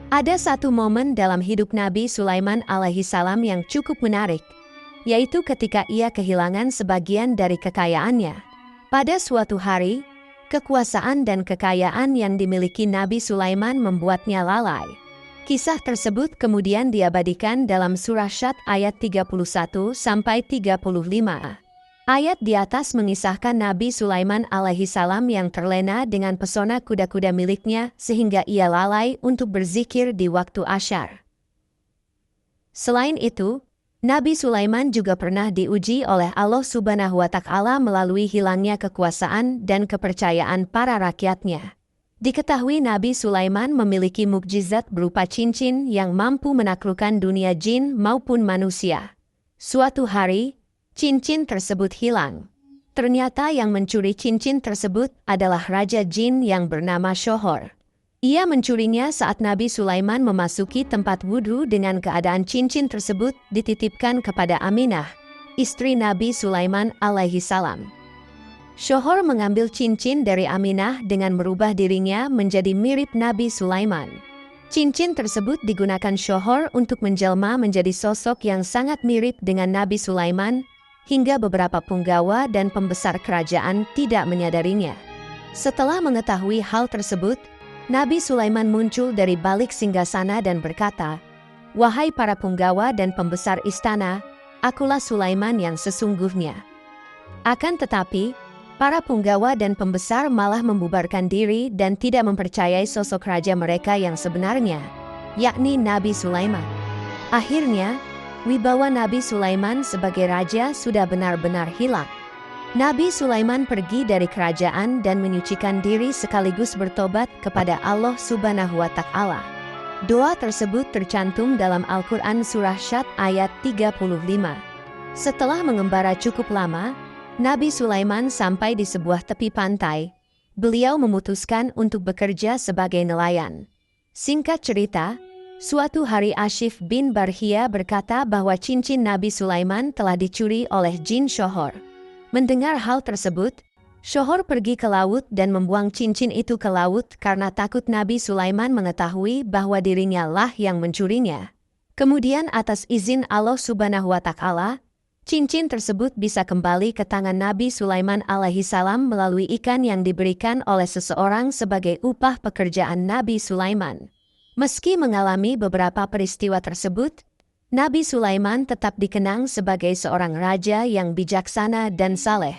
Ada satu momen dalam hidup Nabi Sulaiman alaihissalam yang cukup menarik, yaitu ketika ia kehilangan sebagian dari kekayaannya. Pada suatu hari, kekuasaan dan kekayaan yang dimiliki Nabi Sulaiman membuatnya lalai. Kisah tersebut kemudian diabadikan dalam surah Syad ayat 31-35. Ayat di atas mengisahkan Nabi Sulaiman alaihissalam yang terlena dengan pesona kuda-kuda miliknya sehingga ia lalai untuk berzikir di waktu asyar. Selain itu, Nabi Sulaiman juga pernah diuji oleh Allah Subhanahu wa Ta'ala melalui hilangnya kekuasaan dan kepercayaan para rakyatnya. Diketahui Nabi Sulaiman memiliki mukjizat berupa cincin yang mampu menaklukkan dunia jin maupun manusia. Suatu hari, cincin tersebut hilang. Ternyata yang mencuri cincin tersebut adalah Raja Jin yang bernama Shohor. Ia mencurinya saat Nabi Sulaiman memasuki tempat wudhu dengan keadaan cincin tersebut dititipkan kepada Aminah, istri Nabi Sulaiman alaihissalam. Shohor mengambil cincin dari Aminah dengan merubah dirinya menjadi mirip Nabi Sulaiman. Cincin tersebut digunakan Shohor untuk menjelma menjadi sosok yang sangat mirip dengan Nabi Sulaiman, hingga beberapa punggawa dan pembesar kerajaan tidak menyadarinya. Setelah mengetahui hal tersebut, Nabi Sulaiman muncul dari balik singgasana dan berkata, "Wahai para punggawa dan pembesar istana, akulah Sulaiman yang sesungguhnya." Akan tetapi, para punggawa dan pembesar malah membubarkan diri dan tidak mempercayai sosok raja mereka yang sebenarnya, yakni Nabi Sulaiman. Akhirnya, wibawa Nabi Sulaiman sebagai raja sudah benar-benar hilang. Nabi Sulaiman pergi dari kerajaan dan menyucikan diri sekaligus bertobat kepada Allah Subhanahu wa Ta'ala. Doa tersebut tercantum dalam Al-Quran Surah Syad ayat 35. Setelah mengembara cukup lama, Nabi Sulaiman sampai di sebuah tepi pantai. Beliau memutuskan untuk bekerja sebagai nelayan. Singkat cerita, suatu hari Ashif bin Barhia berkata bahwa cincin Nabi Sulaiman telah dicuri oleh jin Shohor. Mendengar hal tersebut, Shohor pergi ke laut dan membuang cincin itu ke laut karena takut Nabi Sulaiman mengetahui bahwa dirinya lah yang mencurinya. Kemudian atas izin Allah Subhanahu wa Ta'ala, cincin tersebut bisa kembali ke tangan Nabi Sulaiman alaihissalam melalui ikan yang diberikan oleh seseorang sebagai upah pekerjaan Nabi Sulaiman. Meski mengalami beberapa peristiwa tersebut, Nabi Sulaiman tetap dikenang sebagai seorang raja yang bijaksana dan saleh.